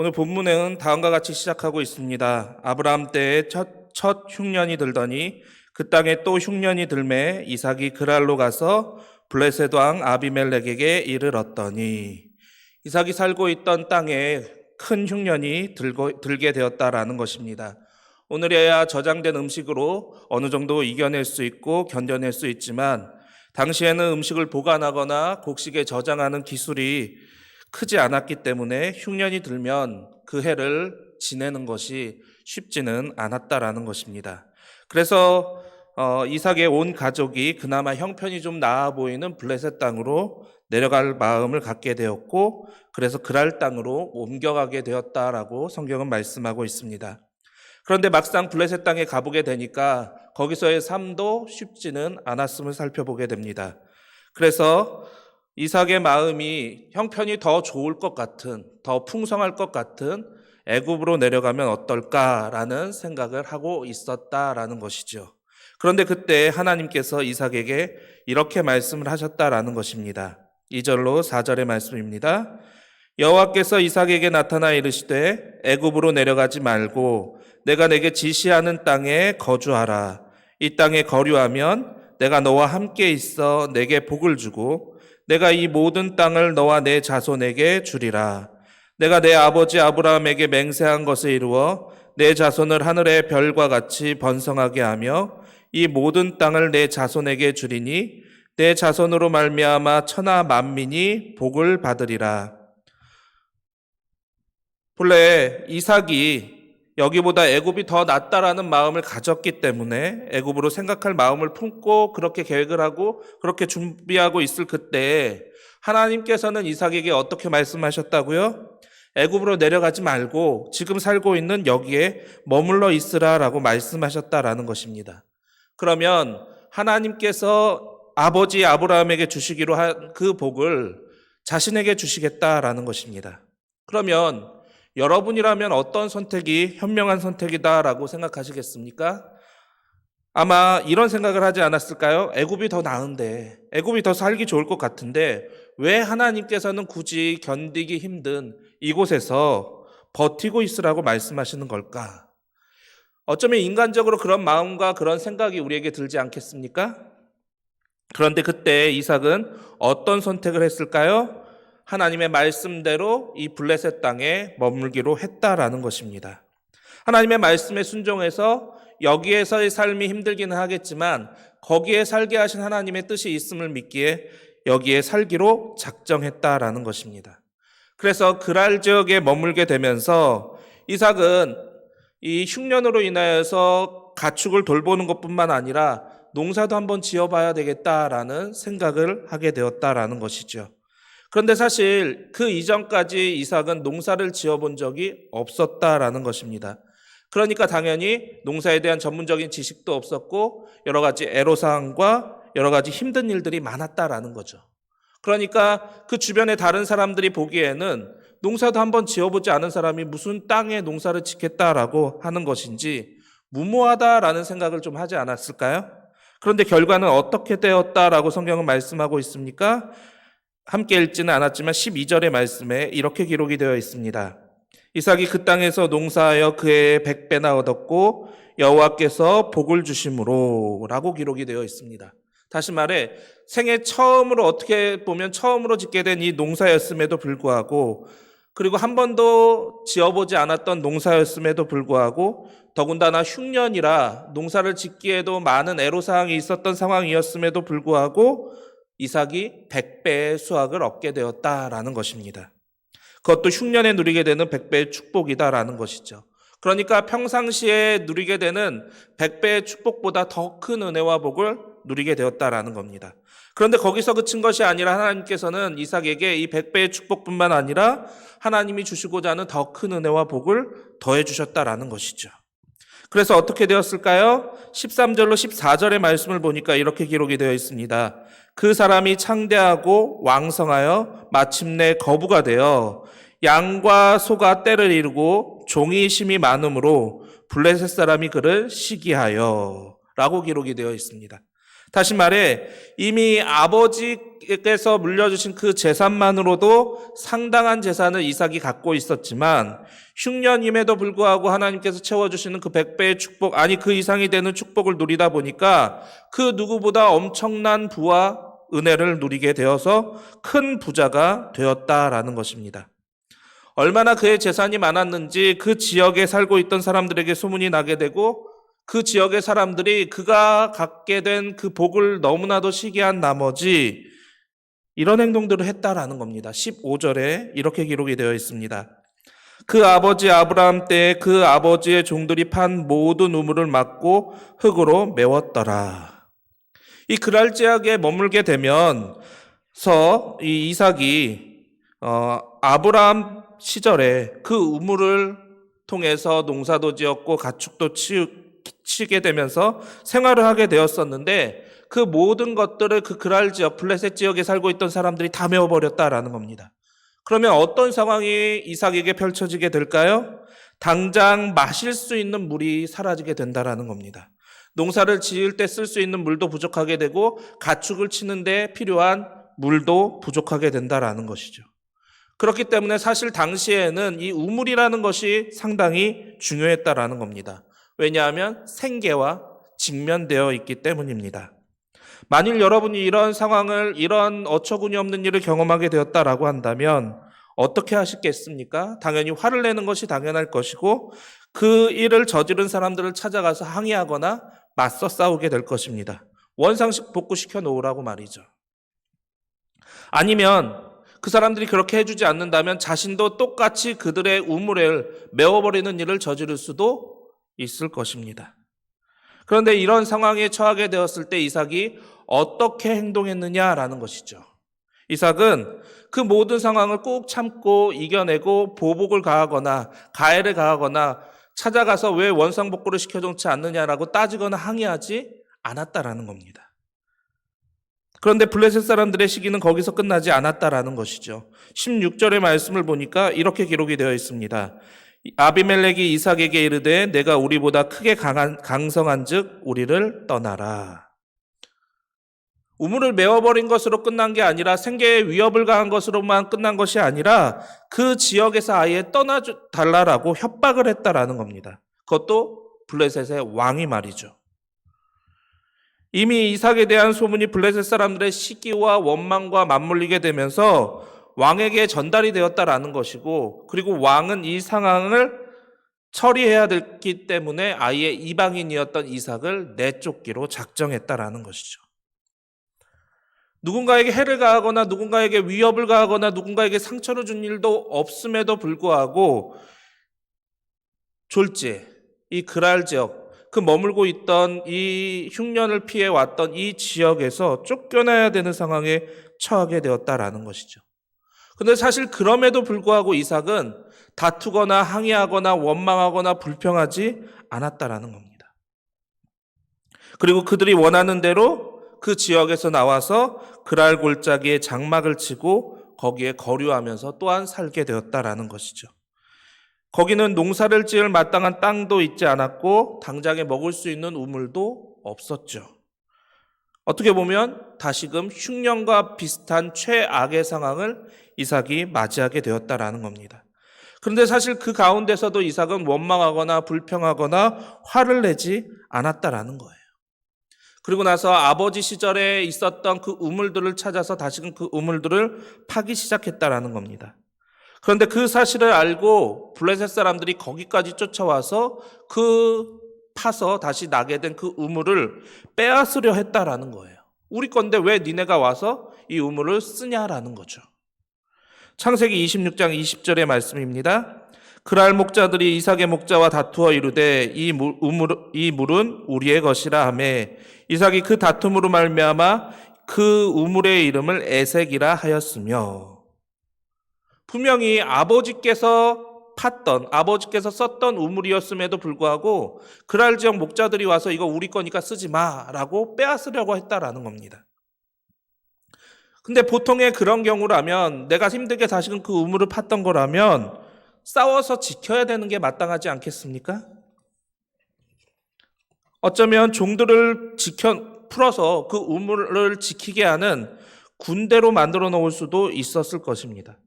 오늘 본문은 다음과 같이 시작하고 있습니다. 아브라함 때에 첫 흉년이 들더니 그 땅에 또 흉년이 들매 이삭이 그랄로 가서 블레셋 왕 아비멜렉에게 이르렀더니, 이삭이 살고 있던 땅에 큰 흉년이 들게 되었다라는 것입니다. 오늘에야 저장된 음식으로 어느 정도 이겨낼 수 있고 견뎌낼 수 있지만, 당시에는 음식을 보관하거나 곡식에 저장하는 기술이 크지 않았기 때문에 흉년이 들면 그 해를 지내는 것이 쉽지는 않았다라는 것입니다. 그래서 이삭의 온 가족이 그나마 형편이 좀 나아 보이는 블레셋 땅으로 내려갈 마음을 갖게 되었고, 그래서 그랄 땅으로 옮겨가게 되었다라고 성경은 말씀하고 있습니다. 그런데 막상 블레셋 땅에 가보게 되니까 거기서의 삶도 쉽지는 않았음을 살펴보게 됩니다. 그래서 이삭의 마음이 형편이 더 좋을 것 같은, 더 풍성할 것 같은 애굽으로 내려가면 어떨까라는 생각을 하고 있었다라는 것이죠. 그런데 그때 하나님께서 이삭에게 이렇게 말씀을 하셨다라는 것입니다. 2절로 4절의 말씀입니다. 여호와께서 이삭에게 나타나 이르시되 애굽으로 내려가지 말고 내가 내게 지시하는 땅에 거주하라. 이 땅에 거류하면 내가 너와 함께 있어 내게 복을 주고 내가 이 모든 땅을 너와 내 자손에게 주리라. 내가 내 아버지 아브라함에게 맹세한 것을 이루어 내 자손을 하늘의 별과 같이 번성하게 하며 이 모든 땅을 내 자손에게 주리니 내 자손으로 말미암아 천하 만민이 복을 받으리라. 본래 이삭이 여기보다 애굽이 더 낫다라는 마음을 가졌기 때문에 애굽으로 생각할 마음을 품고 그렇게 계획을 하고 그렇게 준비하고 있을 그때 하나님께서는 이삭에게 어떻게 말씀하셨다고요? 애굽으로 내려가지 말고 지금 살고 있는 여기에 머물러 있으라라고 말씀하셨다라는 것입니다. 그러면 하나님께서 아버지 아브라함에게 주시기로 한 그 복을 자신에게 주시겠다라는 것입니다. 그러면 여러분이라면 어떤 선택이 현명한 선택이다라고 생각하시겠습니까? 아마 이런 생각을 하지 않았을까요? 애굽이 더 나은데, 애굽이 더 살기 좋을 것 같은데 왜 하나님께서는 굳이 견디기 힘든 이곳에서 버티고 있으라고 말씀하시는 걸까? 어쩌면 인간적으로 그런 마음과 그런 생각이 우리에게 들지 않겠습니까? 그런데 그때 이삭은 어떤 선택을 했을까요? 하나님의 말씀대로 이 블레셋 땅에 머물기로 했다라는 것입니다. 하나님의 말씀에 순종해서 여기에서의 삶이 힘들기는 하겠지만 거기에 살게 하신 하나님의 뜻이 있음을 믿기에 여기에 살기로 작정했다라는 것입니다. 그래서 그랄 지역에 머물게 되면서 이삭은 이 흉년으로 인하여서 가축을 돌보는 것뿐만 아니라 농사도 한번 지어봐야 되겠다라는 생각을 하게 되었다라는 것이죠. 그런데 사실 그 이전까지 이삭은 농사를 지어본 적이 없었다라는 것입니다. 그러니까 당연히 농사에 대한 전문적인 지식도 없었고 여러 가지 애로사항과 여러 가지 힘든 일들이 많았다라는 거죠. 그러니까 그 주변의 다른 사람들이 보기에는 농사도 한번 지어보지 않은 사람이 무슨 땅에 농사를 짓겠다라고 하는 것인지 무모하다라는 생각을 좀 하지 않았을까요? 그런데 결과는 어떻게 되었다라고 성경은 말씀하고 있습니까? 함께 읽지는 않았지만 12절의 말씀에 이렇게 기록이 되어 있습니다. 이삭이 그 땅에서 농사하여 그의 100배나 얻었고 여호와께서 복을 주심으로 라고 기록이 되어 있습니다. 다시 말해 생애 처음으로 어떻게 보면 처음으로 짓게 된 이 농사였음에도 불구하고 그리고 한 번도 지어보지 않았던 농사였음에도 불구하고 더군다나 흉년이라 농사를 짓기에도 많은 애로사항이 있었던 상황이었음에도 불구하고 이삭이 100배의 수확을 얻게 되었다라는 것입니다. 그것도 흉년에 누리게 되는 100배의 축복이다라는 것이죠. 그러니까 평상시에 누리게 되는 100배의 축복보다 더 큰 은혜와 복을 누리게 되었다라는 겁니다. 그런데 거기서 그친 것이 아니라 하나님께서는 이삭에게 이 100배의 축복뿐만 아니라 하나님이 주시고자 하는 더 큰 은혜와 복을 더해 주셨다라는 것이죠. 그래서 어떻게 되었을까요? 13절로 14절의 말씀을 보니까 이렇게 기록이 되어 있습니다. 그 사람이 창대하고 왕성하여 마침내 거부가 되어 양과 소가 때를 이루고 종이 심이 많으므로 블레셋 사람이 그를 시기하여 라고 기록이 되어 있습니다. 다시 말해 이미 아버지께서 물려주신 그 재산만으로도 상당한 재산을 이삭이 갖고 있었지만 흉년임에도 불구하고 하나님께서 채워주시는 그 100배의 축복, 아니 그 이상이 되는 축복을 누리다 보니까 그 누구보다 엄청난 부와 은혜를 누리게 되어서 큰 부자가 되었다라는 것입니다. 얼마나 그의 재산이 많았는지 그 지역에 살고 있던 사람들에게 소문이 나게 되고 그 지역의 사람들이 그가 갖게 된 그 복을 너무나도 시기한 나머지 이런 행동들을 했다라는 겁니다. 15절에 이렇게 기록이 되어 있습니다. 그 아버지 아브라함 때에 그 아버지의 종들이 판 모든 우물을 막고 흙으로 메웠더라. 이 그랄 지역에 머물게 되면서 이 이삭이 아브라함 시절에 그 우물을 통해서 농사도 지었고 가축도 치게 되면서 생활을 하게 되었었는데 그 모든 것들을 그 그랄 지역, 블레셋 지역에 살고 있던 사람들이 다 메워버렸다라는 겁니다. 그러면 어떤 상황이 이삭에게 펼쳐지게 될까요? 당장 마실 수 있는 물이 사라지게 된다라는 겁니다. 농사를 지을 때 쓸 수 있는 물도 부족하게 되고 가축을 치는데 필요한 물도 부족하게 된다라는 것이죠. 그렇기 때문에 사실 당시에는 이 우물이라는 것이 상당히 중요했다라는 겁니다. 왜냐하면 생계와 직면되어 있기 때문입니다. 만일 여러분이 이런 상황을, 이런 어처구니 없는 일을 경험하게 되었다라고 한다면 어떻게 하시겠습니까? 당연히 화를 내는 것이 당연할 것이고 그 일을 저지른 사람들을 찾아가서 항의하거나 맞서 싸우게 될 것입니다. 원상식 복구시켜 놓으라고 말이죠. 아니면 그 사람들이 그렇게 해주지 않는다면 자신도 똑같이 그들의 우물을 메워버리는 일을 저지를 수도 있을 것입니다. 그런데 이런 상황에 처하게 되었을 때 이삭이 어떻게 행동했느냐라는 것이죠. 이삭은 그 모든 상황을 꼭 참고 이겨내고 보복을 가하거나 가해를 가하거나 찾아가서 왜 원상복구를 시켜놓지 않느냐라고 따지거나 항의하지 않았다라는 겁니다. 그런데 블레셋 사람들의 시기는 거기서 끝나지 않았다라는 것이죠. 16절의 말씀을 보니까 이렇게 기록이 되어 있습니다. 아비멜렉이 이삭에게 이르되 내가 우리보다 크게 강성한즉 우리를 떠나라. 우물을 메워버린 것으로 끝난 게 아니라 생계에 위협을 가한 것으로만 끝난 것이 아니라 그 지역에서 아예 떠나달라고 협박을 했다라는 겁니다. 그것도 블레셋의 왕이 말이죠. 이미 이삭에 대한 소문이 블레셋 사람들의 시기와 원망과 맞물리게 되면서 왕에게 전달이 되었다라는 것이고, 그리고 왕은 이 상황을 처리해야 됐기 때문에 아예 이방인이었던 이삭을 내쫓기로 작정했다라는 것이죠. 누군가에게 해를 가하거나 누군가에게 위협을 가하거나 누군가에게 상처를 준 일도 없음에도 불구하고 졸지, 이 그랄 지역, 그 머물고 있던 이 흉년을 피해 왔던 이 지역에서 쫓겨나야 되는 상황에 처하게 되었다라는 것이죠. 근데 사실 그럼에도 불구하고 이삭은 다투거나 항의하거나 원망하거나 불평하지 않았다라는 겁니다. 그리고 그들이 원하는 대로 그 지역에서 나와서 그랄 골짜기에 장막을 치고 거기에 거류하면서 또한 살게 되었다라는 것이죠. 거기는 농사를 지을 마땅한 땅도 있지 않았고 당장에 먹을 수 있는 우물도 없었죠. 어떻게 보면 다시금 흉년과 비슷한 최악의 상황을 이삭이 맞이하게 되었다라는 겁니다. 그런데 사실 그 가운데서도 이삭은 원망하거나 불평하거나 화를 내지 않았다라는 거예요. 그리고 나서 아버지 시절에 있었던 그 우물들을 찾아서 다시금 그 우물들을 파기 시작했다라는 겁니다. 그런데 그 사실을 알고 블레셋 사람들이 거기까지 쫓아와서 파서 다시 나게 된 그 우물을 빼앗으려 했다라는 거예요. 우리 건데 왜 니네가 와서 이 우물을 쓰냐라는 거죠. 창세기 26장 20절의 말씀입니다. 그랄 목자들이 이삭의 목자와 다투어 이르되 이 물은 우리의 것이라 하며 이삭이 그 다툼으로 말미암아 그 우물의 이름을 에색이라 하였으며, 분명히 아버지께서 썼던 우물이었음에도 불구하고 그랄 지역 목자들이 와서 이거 우리 거니까 쓰지 마라고 빼앗으려고 했다라는 겁니다. 근데 보통의 그런 경우라면, 내가 힘들게 다시금 그 우물을 팠던 거라면 싸워서 지켜야 되는 게 마땅하지 않겠습니까? 어쩌면 종들을 풀어서 그 우물을 지키게 하는 군대로 만들어 놓을 수도 있었을 것입니다.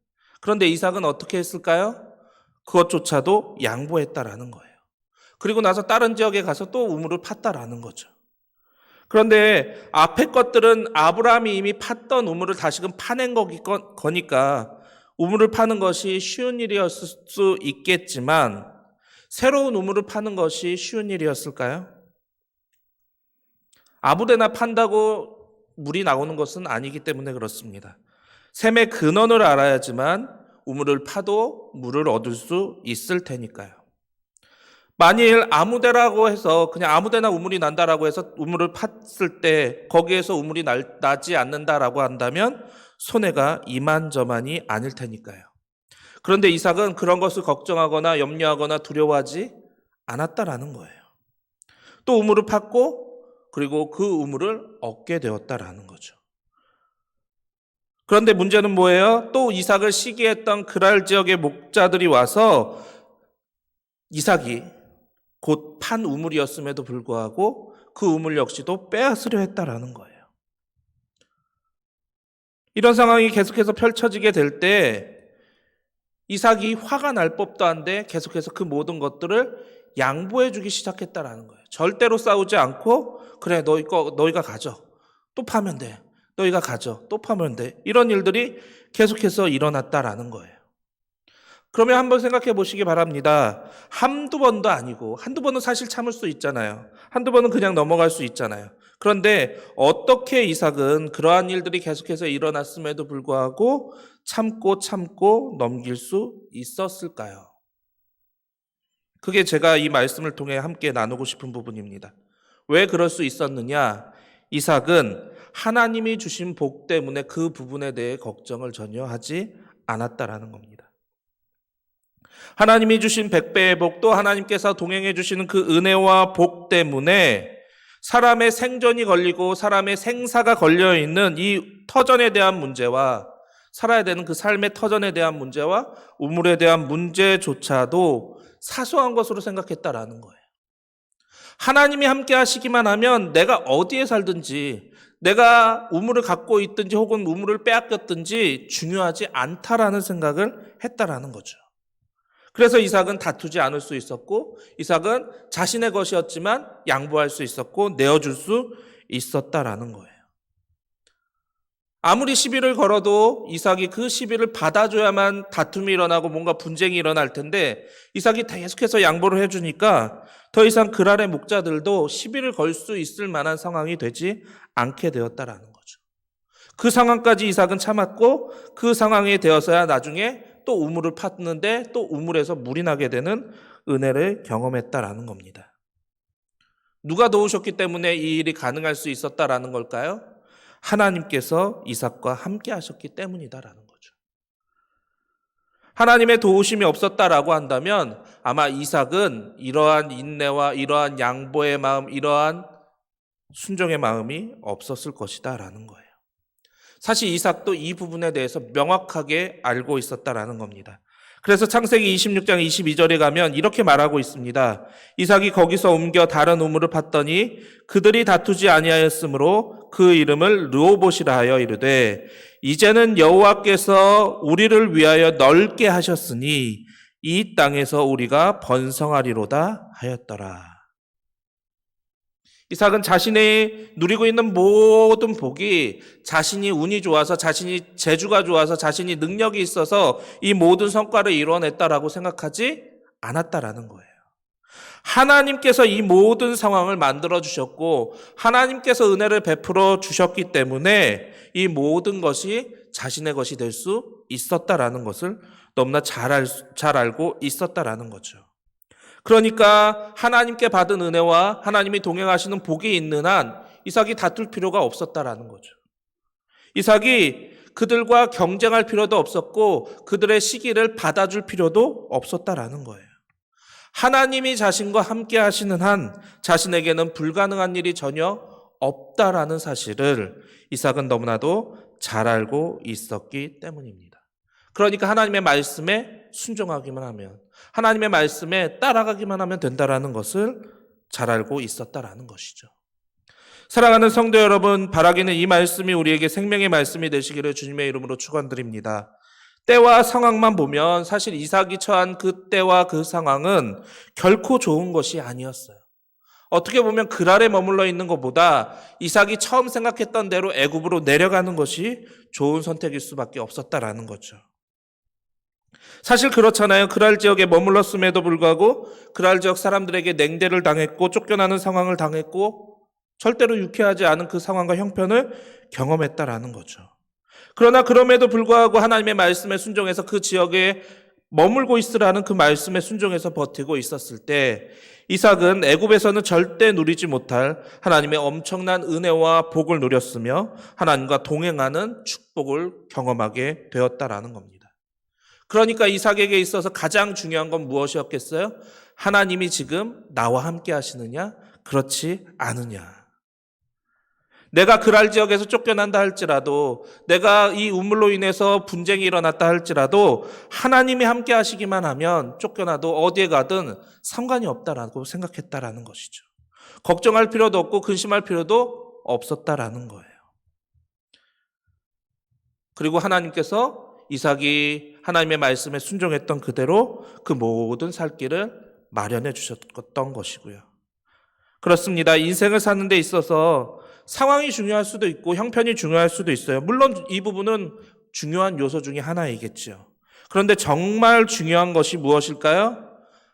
그런데 이삭은 어떻게 했을까요? 그것조차도 양보했다라는 거예요. 그리고 나서 다른 지역에 가서 또 우물을 팠다라는 거죠. 그런데 앞에 것들은 아브라함이 이미 팠던 우물을 다시금 파낸 거니까 우물을 파는 것이 쉬운 일이었을 수 있겠지만 새로운 우물을 파는 것이 쉬운 일이었을까요? 아무데나 판다고 물이 나오는 것은 아니기 때문에 그렇습니다. 샘의 근원을 알아야지만 우물을 파도 물을 얻을 수 있을 테니까요. 만일 아무데라고 해서 그냥 아무데나 우물이 난다라고 해서 우물을 팠을 때 거기에서 우물이 나지 않는다라고 한다면 손해가 이만저만이 아닐 테니까요. 그런데 이삭은 그런 것을 걱정하거나 염려하거나 두려워하지 않았다라는 거예요. 또 우물을 팠고 그리고 그 우물을 얻게 되었다라는 거죠. 그런데 문제는 뭐예요? 또 이삭을 시기했던 그랄 지역의 목자들이 와서 이삭이 곧 판 우물이었음에도 불구하고 그 우물 역시도 빼앗으려 했다라는 거예요. 이런 상황이 계속해서 펼쳐지게 될 때 이삭이 화가 날 법도 한데 계속해서 그 모든 것들을 양보해 주기 시작했다라는 거예요. 절대로 싸우지 않고 그래 너희가 가져. 또 파면 돼. 너희가 가져. 또 파면 돼. 이런 일들이 계속해서 일어났다라는 거예요. 그러면 한번 생각해 보시기 바랍니다. 한두 번도 아니고 한두 번은 사실 참을 수 있잖아요. 한두 번은 그냥 넘어갈 수 있잖아요. 그런데 어떻게 이삭은 그러한 일들이 계속해서 일어났음에도 불구하고 참고 넘길 수 있었을까요? 그게 제가 이 말씀을 통해 함께 나누고 싶은 부분입니다. 왜 그럴 수 있었느냐? 이삭은 하나님이 주신 복 때문에 그 부분에 대해 걱정을 전혀 하지 않았다라는 겁니다. 하나님이 주신 100배의 복, 또 하나님께서 동행해 주시는 그 은혜와 복 때문에 사람의 생존이 걸리고 사람의 생사가 걸려있는 이 터전에 대한 문제와 살아야 되는 그 삶의 터전에 대한 문제와 우물에 대한 문제조차도 사소한 것으로 생각했다라는 거예요. 하나님이 함께 하시기만 하면 내가 어디에 살든지 내가 우물을 갖고 있든지 혹은 우물을 빼앗겼든지 중요하지 않다라는 생각을 했다라는 거죠. 그래서 이삭은 다투지 않을 수 있었고 이삭은 자신의 것이었지만 양보할 수 있었고 내어줄 수 있었다라는 거예요. 아무리 시비를 걸어도 이삭이 그 시비를 받아줘야만 다툼이 일어나고 뭔가 분쟁이 일어날 텐데 이삭이 계속해서 양보를 해주니까 더 이상 그랄의 목자들도 시비를 걸 수 있을 만한 상황이 되지 않게 되었다라는 거죠. 그 상황까지 이삭은 참았고 그 상황이 되어서야 나중에 또 우물을 팠는데 또 우물에서 물이 나게 되는 은혜를 경험했다라는 겁니다. 누가 도우셨기 때문에 이 일이 가능할 수 있었다라는 걸까요? 하나님께서 이삭과 함께 하셨기 때문이다라는 거죠. 하나님의 도우심이 없었다라고 한다면 아마 이삭은 이러한 인내와 이러한 양보의 마음, 이러한 순종의 마음이 없었을 것이다라는 거예요. 사실 이삭도 이 부분에 대해서 명확하게 알고 있었다라는 겁니다. 그래서 창세기 26장 22절에 가면 이렇게 말하고 있습니다. 이삭이 거기서 옮겨 다른 우물을 팠더니 그들이 다투지 아니하였으므로 그 이름을 르호봇이라 하여 이르되 이제는 여호와께서 우리를 위하여 넓게 하셨으니 이 땅에서 우리가 번성하리로다 하였더라. 이삭은 자신이 누리고 있는 모든 복이 자신이 운이 좋아서 자신이 재주가 좋아서 자신이 능력이 있어서 이 모든 성과를 이뤄냈다라고 생각하지 않았다라는 거예요. 하나님께서 이 모든 상황을 만들어 주셨고 하나님께서 은혜를 베풀어 주셨기 때문에 이 모든 것이 자신의 것이 될 수 있었다라는 것을 너무나 잘 알고 있었다라는 거죠. 그러니까 하나님께 받은 은혜와 하나님이 동행하시는 복이 있는 한 이삭이 다툴 필요가 없었다라는 거죠. 이삭이 그들과 경쟁할 필요도 없었고 그들의 시기를 받아줄 필요도 없었다라는 거예요. 하나님이 자신과 함께 하시는 한 자신에게는 불가능한 일이 전혀 없다라는 사실을 이삭은 너무나도 잘 알고 있었기 때문입니다. 그러니까 하나님의 말씀에 순종하기만 하면 하나님의 말씀에 따라가기만 하면 된다라는 것을 잘 알고 있었다라는 것이죠. 사랑하는 성도 여러분, 바라기는 이 말씀이 우리에게 생명의 말씀이 되시기를 주님의 이름으로 축원드립니다. 때와 상황만 보면 사실 이삭이 처한 그 때와 그 상황은 결코 좋은 것이 아니었어요. 어떻게 보면 그랄에 머물러 있는 것보다 이삭이 처음 생각했던 대로 애굽으로 내려가는 것이 좋은 선택일 수밖에 없었다라는 거죠. 사실 그렇잖아요. 그랄 지역에 머물렀음에도 불구하고 그랄 지역 사람들에게 냉대를 당했고 쫓겨나는 상황을 당했고 절대로 유쾌하지 않은 그 상황과 형편을 경험했다라는 거죠. 그러나 그럼에도 불구하고 하나님의 말씀에 순종해서 그 지역에 머물고 있으라는 그 말씀에 순종해서 버티고 있었을 때 이삭은 애굽에서는 절대 누리지 못할 하나님의 엄청난 은혜와 복을 누렸으며 하나님과 동행하는 축복을 경험하게 되었다라는 겁니다. 그러니까 이삭에게 있어서 가장 중요한 건 무엇이었겠어요? 하나님이 지금 나와 함께 하시느냐? 그렇지 않으냐? 내가 그랄 지역에서 쫓겨난다 할지라도 내가 이 우물로 인해서 분쟁이 일어났다 할지라도 하나님이 함께 하시기만 하면 쫓겨나도 어디에 가든 상관이 없다라고 생각했다라는 것이죠. 걱정할 필요도 없고 근심할 필요도 없었다라는 거예요. 그리고 하나님께서 이삭이 하나님의 말씀에 순종했던 그대로 그 모든 살 길을 마련해 주셨던 것이고요. 그렇습니다. 인생을 사는 데 있어서 상황이 중요할 수도 있고 형편이 중요할 수도 있어요. 물론 이 부분은 중요한 요소 중에 하나이겠죠. 그런데 정말 중요한 것이 무엇일까요?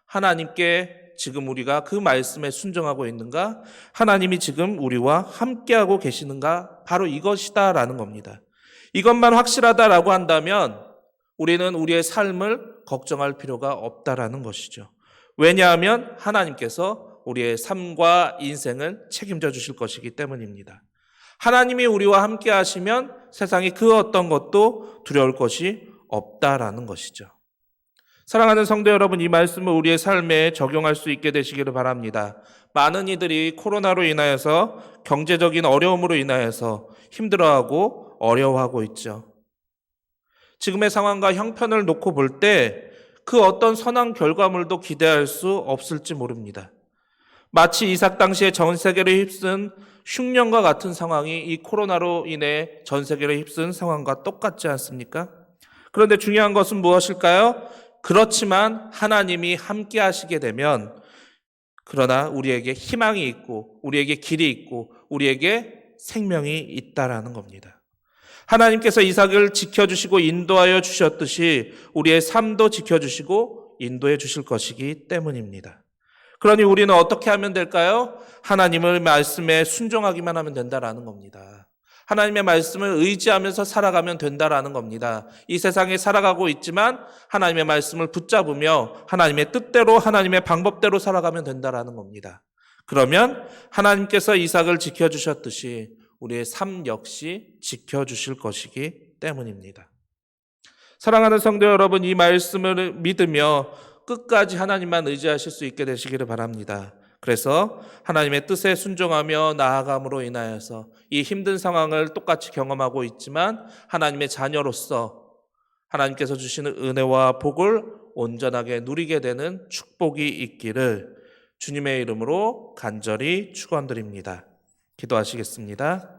하나님께 지금 우리가 그 말씀에 순종하고 있는가? 하나님이 지금 우리와 함께하고 계시는가? 바로 이것이다라는 겁니다. 이것만 확실하다라고 한다면 우리는 우리의 삶을 걱정할 필요가 없다라는 것이죠. 왜냐하면 하나님께서 우리의 삶과 인생을 책임져 주실 것이기 때문입니다. 하나님이 우리와 함께 하시면 세상에 그 어떤 것도 두려울 것이 없다라는 것이죠. 사랑하는 성도 여러분, 이 말씀을 우리의 삶에 적용할 수 있게 되시기를 바랍니다. 많은 이들이 코로나로 인하여서 경제적인 어려움으로 인하여서 힘들어하고 어려워하고 있죠. 지금의 상황과 형편을 놓고 볼 때 그 어떤 선한 결과물도 기대할 수 없을지 모릅니다. 마치 이삭 당시에 전 세계를 휩쓴 흉년과 같은 상황이 이 코로나로 인해 전 세계를 휩쓴 상황과 똑같지 않습니까? 그런데 중요한 것은 무엇일까요? 그렇지만 하나님이 함께 하시게 되면 그러나 우리에게 희망이 있고 우리에게 길이 있고 우리에게 생명이 있다라는 겁니다. 하나님께서 이삭을 지켜주시고 인도하여 주셨듯이 우리의 삶도 지켜주시고 인도해 주실 것이기 때문입니다. 그러니 우리는 어떻게 하면 될까요? 하나님의 말씀에 순종하기만 하면 된다라는 겁니다. 하나님의 말씀을 의지하면서 살아가면 된다라는 겁니다. 이 세상에 살아가고 있지만 하나님의 말씀을 붙잡으며 하나님의 뜻대로 하나님의 방법대로 살아가면 된다라는 겁니다. 그러면 하나님께서 이삭을 지켜주셨듯이 우리의 삶 역시 지켜주실 것이기 때문입니다. 사랑하는 성도 여러분, 이 말씀을 믿으며 끝까지 하나님만 의지하실 수 있게 되시기를 바랍니다. 그래서 하나님의 뜻에 순종하며 나아감으로 인하여서 이 힘든 상황을 똑같이 경험하고 있지만 하나님의 자녀로서 하나님께서 주시는 은혜와 복을 온전하게 누리게 되는 축복이 있기를 주님의 이름으로 간절히 축원드립니다. 기도하시겠습니다.